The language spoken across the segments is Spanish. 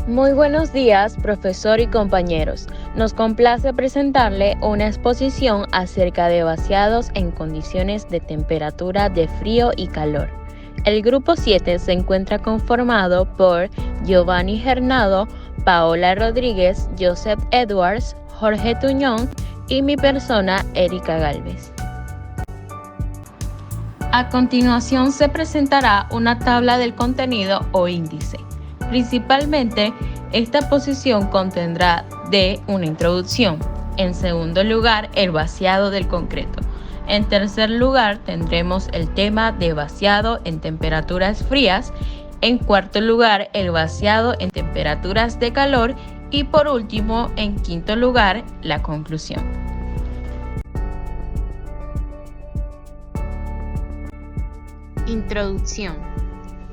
Muy buenos días, profesor y compañeros. Nos complace presentarle una exposición acerca de vaciados en condiciones de temperatura de frío y calor. El grupo 7 se encuentra conformado por Giovanni Gernado, Paola Rodríguez, Joseph Edwards, Jorge Tuñón y mi persona, Erika Galvez. A continuación se presentará una tabla del contenido o índice. Principalmente, esta posición contendrá de una introducción. En segundo lugar, el vaciado del concreto. En tercer lugar, tendremos el tema de vaciado en temperaturas frías. En cuarto lugar, el vaciado en temperaturas de calor. Y por último, en quinto lugar, la conclusión. Introducción.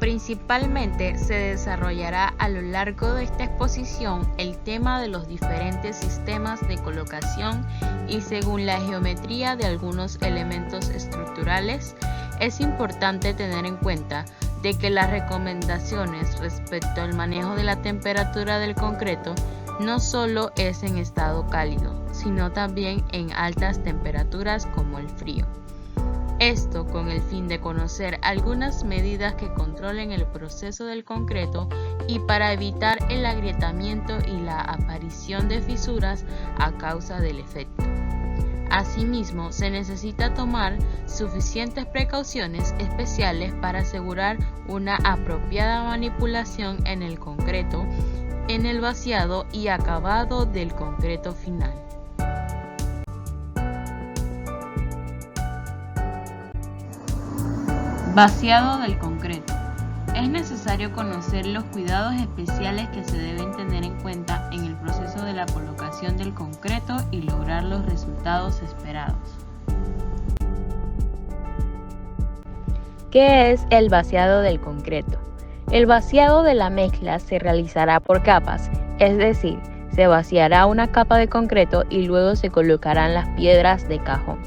Principalmente se desarrollará a lo largo de esta exposición el tema de los diferentes sistemas de colocación y según la geometría de algunos elementos estructurales. Es importante tener en cuenta de que las recomendaciones respecto al manejo de la temperatura del concreto no solo es en estado cálido, sino también en altas temperaturas como el frío. Esto con el fin de conocer algunas medidas que controlen el proceso del concreto y para evitar el agrietamiento y la aparición de fisuras a causa del efecto. Asimismo, se necesita tomar suficientes precauciones especiales para asegurar una apropiada manipulación en el concreto, en el vaciado y acabado del concreto final. Vaciado del concreto. Es necesario conocer los cuidados especiales que se deben tener en cuenta en el proceso de la colocación del concreto y lograr los resultados esperados. ¿Qué es el vaciado del concreto? El vaciado de la mezcla se realizará por capas, es decir, se vaciará una capa de concreto y luego se colocarán las piedras de cajón.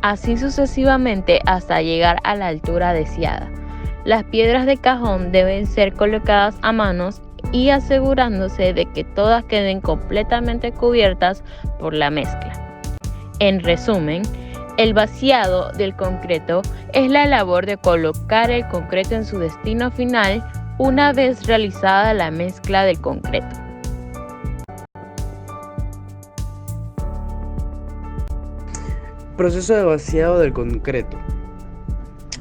Así sucesivamente hasta llegar a la altura deseada. Las piedras de cajón deben ser colocadas a manos y asegurándose de que todas queden completamente cubiertas por la mezcla. En resumen, el vaciado del concreto es la labor de colocar el concreto en su destino final una vez realizada la mezcla del concreto. Proceso de vaciado del concreto.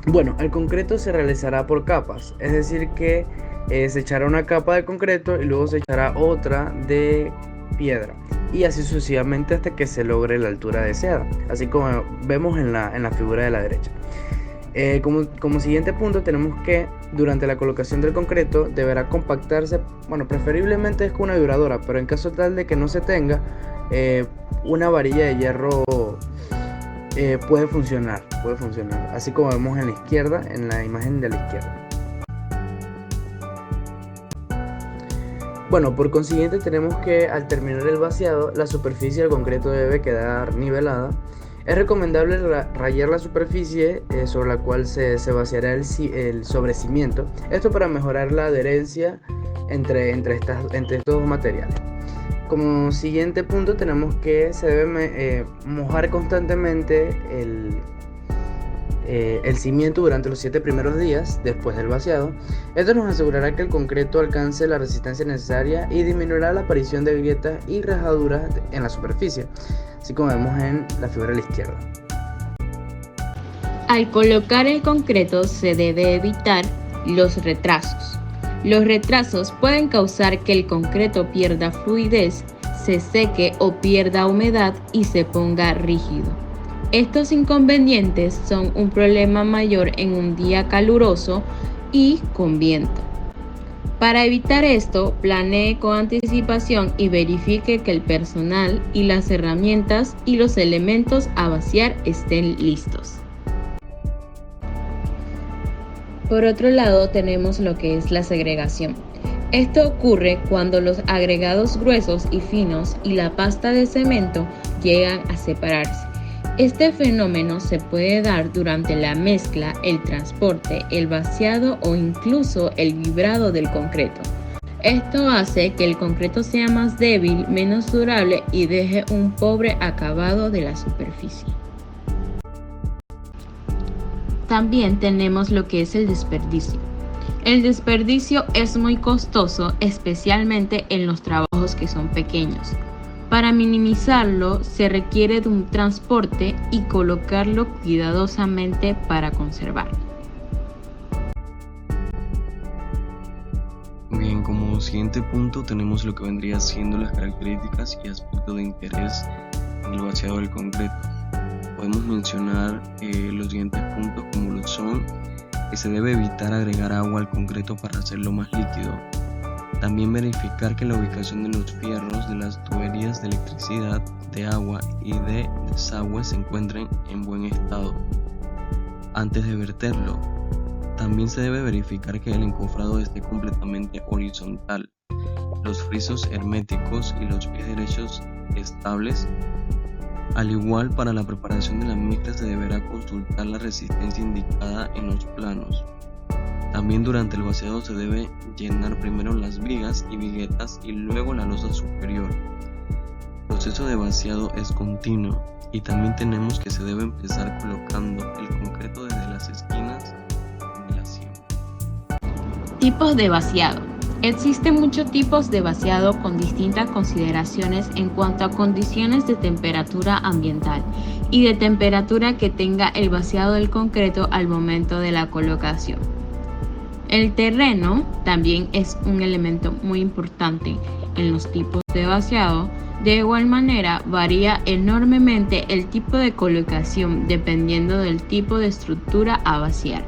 Bueno, el concreto se realizará por capas, es decir que se echará una capa de concreto y luego se echará otra de piedra y así sucesivamente hasta que se logre la altura deseada, así como vemos en la figura de la derecha. Como siguiente punto tenemos que durante la colocación del concreto deberá compactarse, preferiblemente es con una vibradora, pero en caso tal de que no se tenga, una varilla de hierro puede funcionar, así como vemos en la izquierda, en la imagen de la izquierda. Por consiguiente tenemos que al terminar el vaciado, la superficie del concreto debe quedar nivelada. Es recomendable rayar la superficie sobre la cual se vaciará el sobrecimiento, esto para mejorar la adherencia entre estos dos materiales. Como siguiente punto tenemos que se debe mojar constantemente el cimiento durante los 7 primeros días después del vaciado. Esto nos asegurará que el concreto alcance la resistencia necesaria y disminuirá la aparición de grietas y rajaduras en la superficie, así como vemos en la figura de la izquierda. Al colocar el concreto se debe evitar los retrasos. Los retrasos pueden causar que el concreto pierda fluidez, se seque o pierda humedad y se ponga rígido. Estos inconvenientes son un problema mayor en un día caluroso y con viento. Para evitar esto, planee con anticipación y verifique que el personal y las herramientas y los elementos a vaciar estén listos. Por otro lado, tenemos lo que es la segregación. Esto ocurre cuando los agregados gruesos y finos y la pasta de cemento llegan a separarse. Este fenómeno se puede dar durante la mezcla, el transporte, el vaciado o incluso el vibrado del concreto. Esto hace que el concreto sea más débil, menos durable y deje un pobre acabado de la superficie. También tenemos lo que es el desperdicio. El desperdicio es muy costoso, especialmente en los trabajos que son pequeños. Para minimizarlo se requiere de un transporte y colocarlo cuidadosamente para conservarlo. Bien, como siguiente punto tenemos lo que vendría siendo las características y aspectos de interés en el vaciado del concreto. Podemos mencionar los siguientes puntos como lo son que se debe evitar agregar agua al concreto para hacerlo más líquido. También verificar que la ubicación de los fierros de las tuberías de electricidad, de agua y de desagüe se encuentren en buen estado antes de verterlo. También se debe verificar que el encofrado esté completamente horizontal, los frisos herméticos y los pies derechos estables. Al igual, para la preparación de la mezcla se deberá consultar la resistencia indicada en los planos. También durante el vaciado se debe llenar primero las vigas y viguetas y luego la losa superior. El proceso de vaciado es continuo y también tenemos que se debe empezar colocando el concreto desde las esquinas en la cima. Tipos de vaciado. Existen muchos tipos de vaciado con distintas consideraciones en cuanto a condiciones de temperatura ambiental y de temperatura que tenga el vaciado del concreto al momento de la colocación. El terreno también es un elemento muy importante en los tipos de vaciado. De igual manera, varía enormemente el tipo de colocación dependiendo del tipo de estructura a vaciar.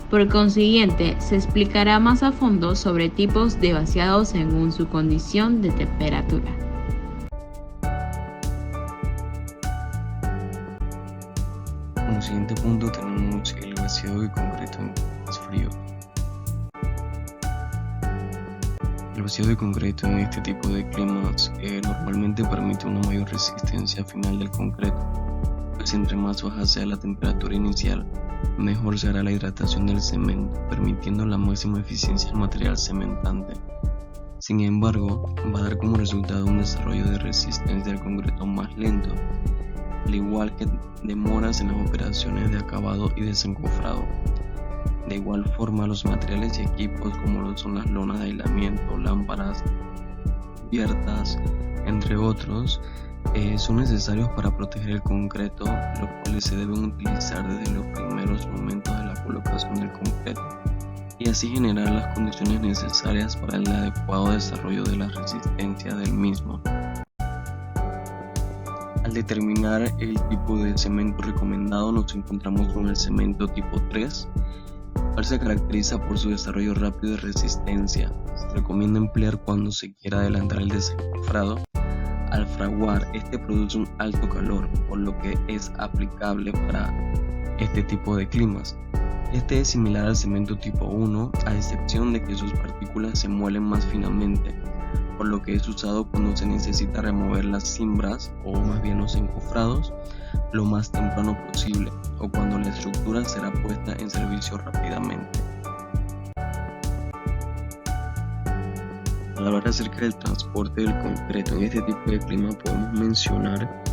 Por consiguiente, se explicará más a fondo sobre tipos de vaciado según su condición de temperatura. Como siguiente punto tenemos el vaciado de concreto en climas fríos. El vaciado de concreto en este tipo de climas normalmente permite una mayor resistencia final del concreto, pues entre más baja sea la temperatura inicial, mejor se hará la hidratación del cemento, permitiendo la máxima eficiencia del material cementante. Sin embargo, va a dar como resultado un desarrollo de resistencia del concreto más lento, al igual que demoras en las operaciones de acabado y desencofrado. De igual forma, los materiales y equipos como lo son las lonas de aislamiento, lámparas, cubiertas, entre otros, son necesarios para proteger el concreto, los cuales se deben utilizar desde los primeros momentos de la colocación del concreto y así generar las condiciones necesarias para el adecuado desarrollo de la resistencia del mismo. Al determinar el tipo de cemento recomendado, nos encontramos con el cemento tipo 3, el cual se caracteriza por su desarrollo rápido y resistencia. Se recomienda emplear cuando se quiera adelantar el desencofrado. Al fraguar, este produce un alto calor, por lo que es aplicable para este tipo de climas. Este es similar al cemento tipo 1, a excepción de que sus partículas se muelen más finamente, por lo que es usado cuando se necesita remover las cimbras, o más bien los encofrados, lo más temprano posible, o cuando la estructura será puesta en servicio rápidamente. Al hablar acerca del transporte del concreto en este tipo de clima, podemos mencionar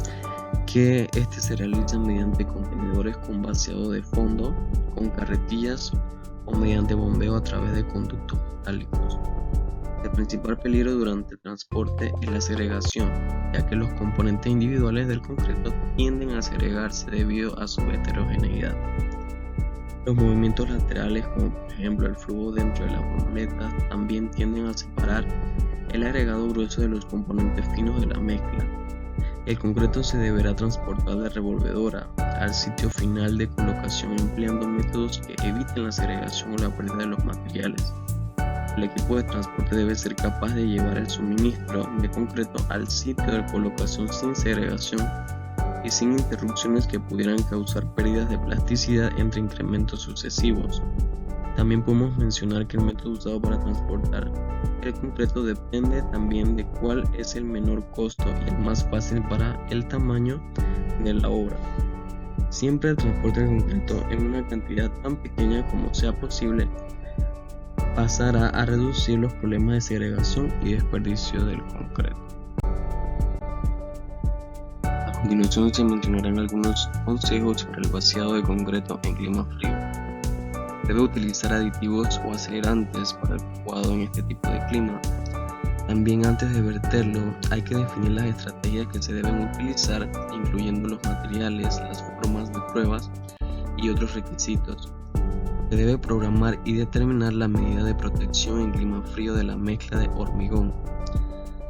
que este se realiza mediante contenedores con vaciado de fondo, con carretillas o mediante bombeo a través de conductos metálicos. El principal peligro durante el transporte es la segregación, ya que los componentes individuales del concreto tienden a segregarse debido a su heterogeneidad. Los movimientos laterales, como por ejemplo el flujo dentro de las bombonetas, también tienden a separar el agregado grueso de los componentes finos de la mezcla. El concreto se deberá transportar de revolvedora al sitio final de colocación empleando métodos que eviten la segregación o la pérdida de los materiales. El equipo de transporte debe ser capaz de llevar el suministro de concreto al sitio de colocación sin segregación y sin interrupciones que pudieran causar pérdidas de plasticidad entre incrementos sucesivos. También podemos mencionar que el método usado para transportar el concreto depende también de cuál es el menor costo y el más fácil para el tamaño de la obra. Siempre el transporte del concreto en una cantidad tan pequeña como sea posible pasará a reducir los problemas de segregación y desperdicio del concreto. A continuación se mencionarán algunos consejos sobre el vaciado de concreto en clima frío. Debe utilizar aditivos o acelerantes para el vacuado en este tipo de clima. También antes de verterlo hay que definir las estrategias que se deben utilizar, incluyendo los materiales, las formas de pruebas y otros requisitos. Se debe programar y determinar la medida de protección en clima frío de la mezcla de hormigón.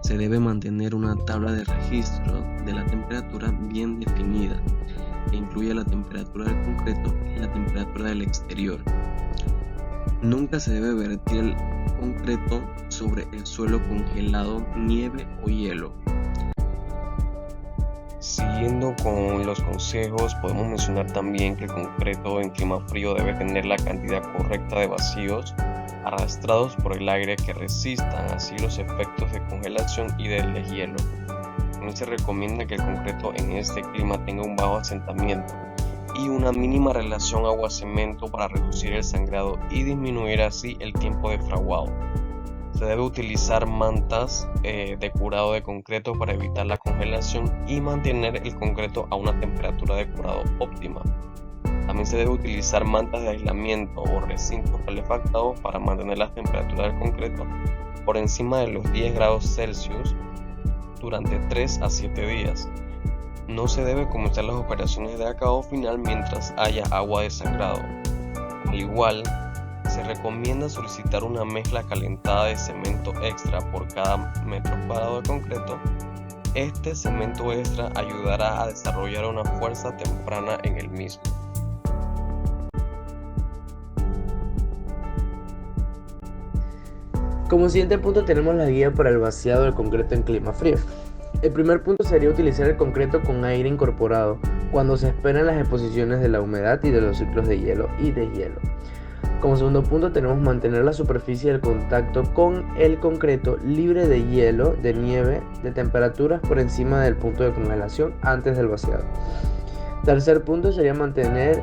Se debe mantener una tabla de registro de la temperatura bien definida, que incluya la temperatura del concreto y la temperatura del exterior. Nunca se debe vertir el concreto sobre el suelo congelado, nieve o hielo. Siguiendo con los consejos, podemos mencionar también que el concreto en clima frío debe tener la cantidad correcta de vacíos arrastrados por el aire que resistan así los efectos de congelación y del deshielo. También se recomienda que el concreto en este clima tenga un bajo asentamiento y una mínima relación agua-cemento para reducir el sangrado y disminuir así el tiempo de fraguado. Se debe utilizar mantas de curado de concreto para evitar la congelación y mantener el concreto a una temperatura de curado óptima. También se debe utilizar mantas de aislamiento o recintos calefactados para mantener la temperatura del concreto por encima de los 10 grados Celsius durante 3 a 7 días. No se debe comenzar las operaciones de acabado final mientras haya agua de sangrado. Al igual, se recomienda solicitar una mezcla calentada de cemento extra por cada metro cuadrado de concreto. Este cemento extra ayudará a desarrollar una fuerza temprana en el mismo. Como siguiente punto tenemos la guía para el vaciado del concreto en clima frío. El primer punto sería utilizar el concreto con aire incorporado cuando se esperan las exposiciones de la humedad y de los ciclos de hielo y deshielo. Como segundo punto tenemos mantener la superficie del contacto con el concreto libre de hielo, de nieve, de temperaturas por encima del punto de congelación antes del vaciado. Tercer punto sería mantener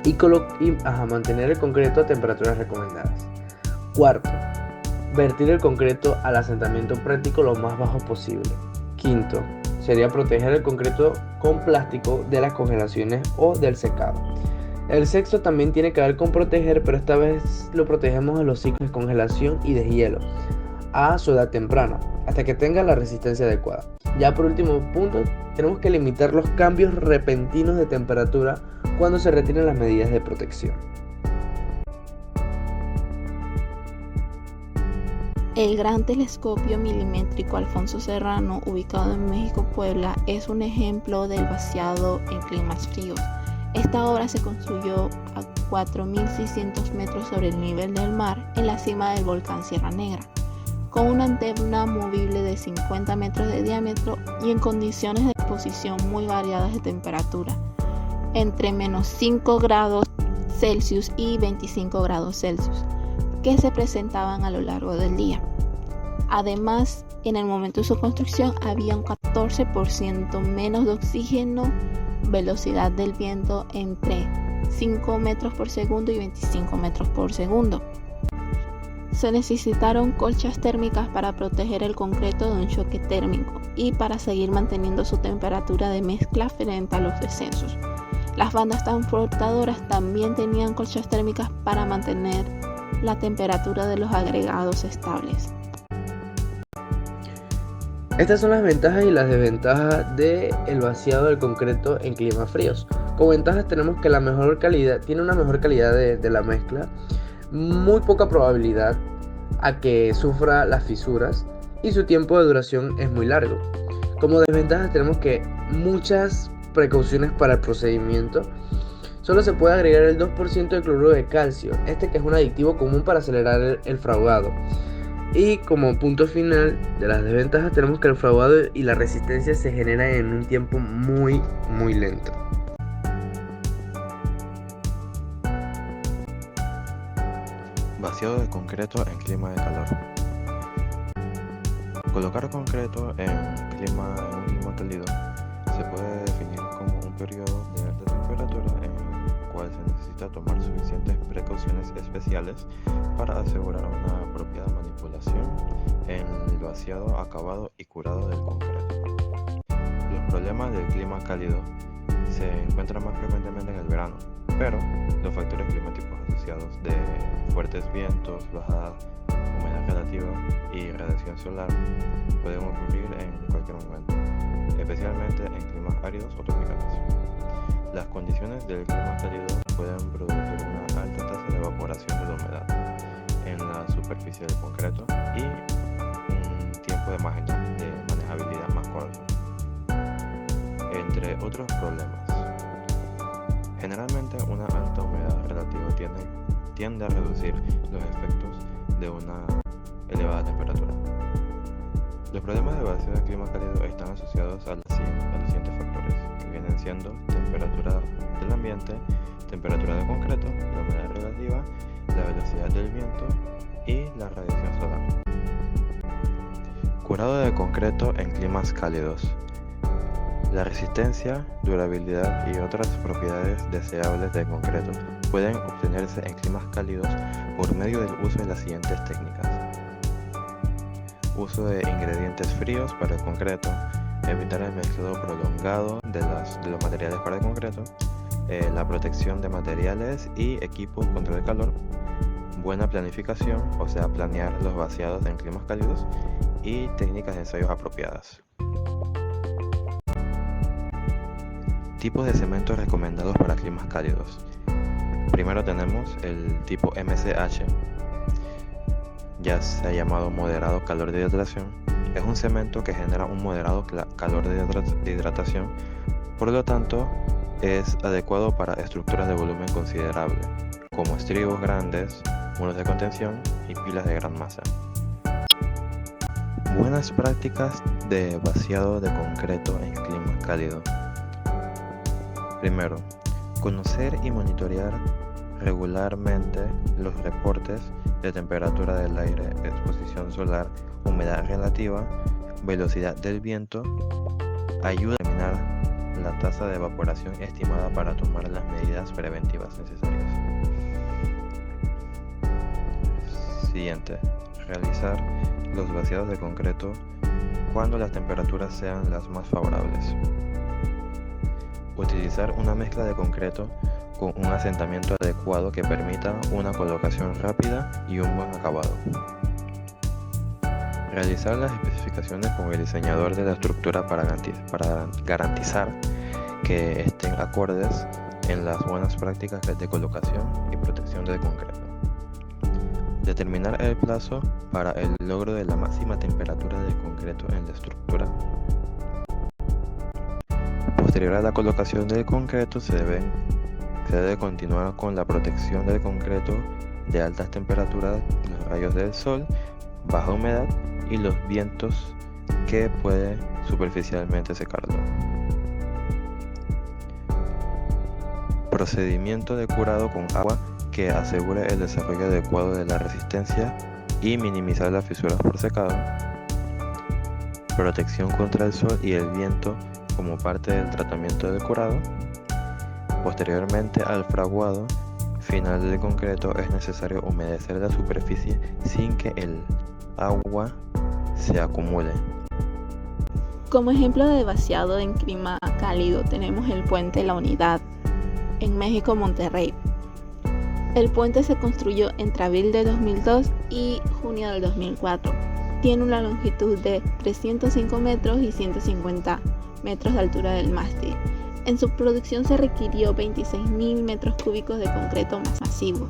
el concreto a temperaturas recomendadas. Cuarto, vertir el concreto al asentamiento práctico lo más bajo posible. Quinto, sería proteger el concreto con plástico de las congelaciones o del secado. El sexto también tiene que ver con proteger, pero esta vez lo protegemos de los ciclos de congelación y de hielo a su edad temprana, hasta que tenga la resistencia adecuada. Ya por último punto, tenemos que limitar los cambios repentinos de temperatura cuando se retiren las medidas de protección. El Gran Telescopio Milimétrico Alfonso Serrano, ubicado en México, Puebla, es un ejemplo del vaciado en climas fríos. Esta obra se construyó a 4.600 metros sobre el nivel del mar en la cima del volcán Sierra Negra, con una antena movible de 50 metros de diámetro y en condiciones de exposición muy variadas de temperatura, entre menos 5 grados Celsius y 25 grados Celsius, que se presentaban a lo largo del día. Además, en el momento de su construcción había un 14% menos de oxígeno, velocidad del viento entre 5 metros por segundo y 25 metros por segundo. Se necesitaron colchas térmicas para proteger el concreto de un choque térmico y para seguir manteniendo su temperatura de mezcla frente a los descensos. Las bandas transportadoras también tenían colchas térmicas para mantener la temperatura de los agregados estables. Estas son las ventajas y las desventajas del vaciado del concreto en climas fríos. Como ventajas tenemos que tiene una mejor calidad de la mezcla, muy poca probabilidad a que sufra las fisuras y su tiempo de duración es muy largo. Como desventajas tenemos que muchas precauciones para el procedimiento. Solo se puede agregar el 2% de cloruro de calcio, que es un aditivo común para acelerar el fraguado. Y como punto final de las desventajas tenemos que el fraguado y la resistencia se generan en un tiempo muy lento. Vaciado de concreto en clima de calor. Colocar concreto en un clima cálido se puede definir como un periodo de alta temperatura en el cual se necesita tomar suficientes precauciones especiales para asegurar una apropiada manipulación en el vaciado, acabado y curado del concreto. Los problemas del clima cálido se encuentran más frecuentemente en el verano, pero los factores climáticos asociados de fuertes vientos, baja humedad relativa y radiación solar pueden ocurrir en cualquier momento, especialmente en climas áridos o tropicales. Las condiciones del clima cálido pueden producir una alta tasa de evaporación de la humedad en la superficie del concreto y un tiempo de manejabilidad más corto, entre otros problemas. Generalmente una alta humedad relativa tiende a reducir los efectos de una elevada temperatura. Los problemas de vacío del clima cálido están asociados a los siguientes factores, que vienen siendo temperatura del ambiente, temperatura del concreto, la humedad relativa, la velocidad del viento y la radiación solar. Curado de concreto en climas cálidos. La resistencia, durabilidad y otras propiedades deseables del concreto pueden obtenerse en climas cálidos por medio del uso de las siguientes técnicas. Uso de ingredientes fríos para el concreto, evitar el mezclado prolongado de los materiales para el concreto, la protección de materiales y equipos contra el calor, buena planificación, o sea, planear los vaciados en climas cálidos y técnicas de ensayos apropiadas. Tipos de cementos recomendados para climas cálidos. Primero tenemos el tipo MCH, ya se ha llamado moderado calor de hidratación. Es un cemento que genera un moderado calor de hidratación, por lo tanto es adecuado para estructuras de volumen considerable, como estribos grandes, muros de contención y pilas de gran masa. Buenas prácticas de vaciado de concreto en clima cálido. Primero, conocer y monitorear regularmente los reportes de temperatura del aire, exposición solar, humedad relativa, velocidad del viento, ayuda a determinar la tasa de evaporación estimada para tomar las medidas preventivas necesarias. Siguiente, realizar los vaciados de concreto cuando las temperaturas sean las más favorables. Utilizar una mezcla de concreto con un asentamiento adecuado que permita una colocación rápida y un buen acabado. Realizar las especificaciones con el diseñador de la estructura para garantizar que estén acordes en las buenas prácticas de colocación y protección del concreto. Determinar el plazo para el logro de la máxima temperatura del concreto en la estructura. Posterior a la colocación del concreto se debe continuar con la protección del concreto de altas temperaturas, los rayos del sol, baja humedad y los vientos que puede superficialmente secarlo. Procedimiento de curado con agua que asegure el desarrollo adecuado de la resistencia y minimizar las fisuras por secado. Protección contra el sol y el viento como parte del tratamiento del curado. Posteriormente al fraguado final del concreto es necesario humedecer la superficie sin que el agua se acumule. Como ejemplo de vaciado en clima cálido tenemos el puente La Unidad en México, Monterrey. El puente se construyó entre abril de 2002 y junio del 2004. Tiene una longitud de 305 metros y 150 metros de altura del mástil. En su producción se requirió 26.000 metros cúbicos de concreto masivo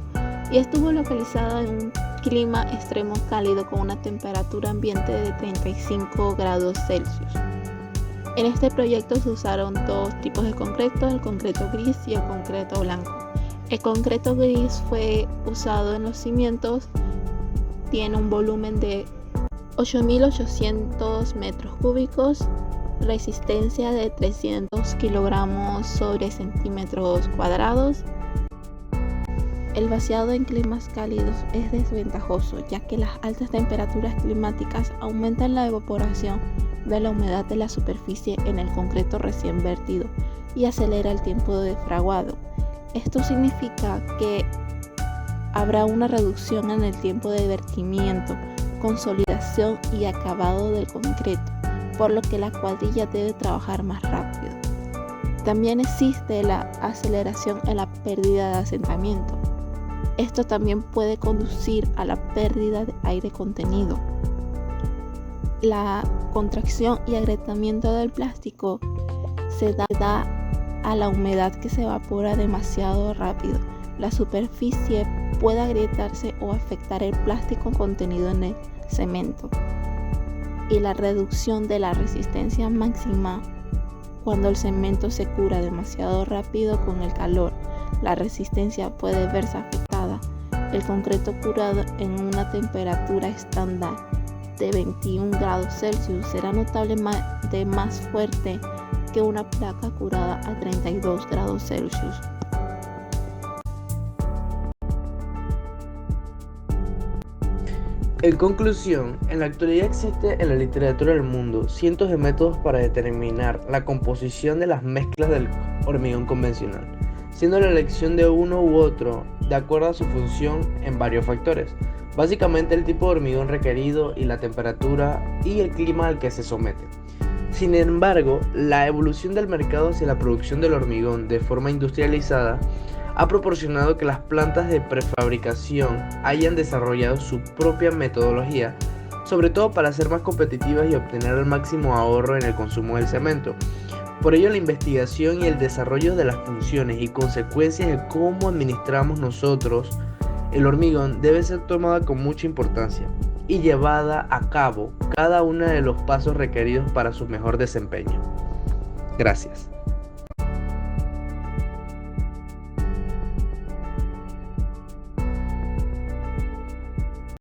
y estuvo localizado en un clima extremo cálido con una temperatura ambiente de 35 grados Celsius. En este proyecto se usaron dos tipos de concreto, el concreto gris y el concreto blanco. El concreto gris fue usado en los cimientos, tiene un volumen de 8.800 metros cúbicos, resistencia de 300 kilogramos sobre centímetros cuadrados. El vaciado en climas cálidos es desventajoso, ya que las altas temperaturas climáticas aumentan la evaporación de la humedad de la superficie en el concreto recién vertido y acelera el tiempo de fraguado. Esto significa que habrá una reducción en el tiempo de vertimiento, consolidación y acabado del concreto, por lo que la cuadrilla debe trabajar más rápido. También existe la aceleración en la pérdida de asentamiento. Esto también puede conducir a la pérdida de aire contenido. La contracción y agrietamiento del plástico se da a la humedad que se evapora demasiado rápido. La superficie puede agrietarse o afectar el plástico contenido en el cemento. Y la reducción de la resistencia máxima cuando el cemento se cura demasiado rápido con el calor. La resistencia puede verse afectada. El concreto curado en una temperatura estándar de 21 grados Celsius será notablemente más fuerte que una placa curada a 32 grados Celsius. En conclusión, en la actualidad existe en la literatura del mundo cientos de métodos para determinar la composición de las mezclas del hormigón convencional, siendo la elección de uno u otro de acuerdo a su función en varios factores, básicamente el tipo de hormigón requerido y la temperatura y el clima al que se somete. Sin embargo, la evolución del mercado hacia la producción del hormigón de forma industrializada ha proporcionado que las plantas de prefabricación hayan desarrollado su propia metodología, sobre todo para ser más competitivas y obtener el máximo ahorro en el consumo del cemento. Por ello, la investigación y el desarrollo de las funciones y consecuencias de cómo administramos nosotros el hormigón debe ser tomada con mucha importancia y llevada a cabo cada uno de los pasos requeridos para su mejor desempeño. Gracias.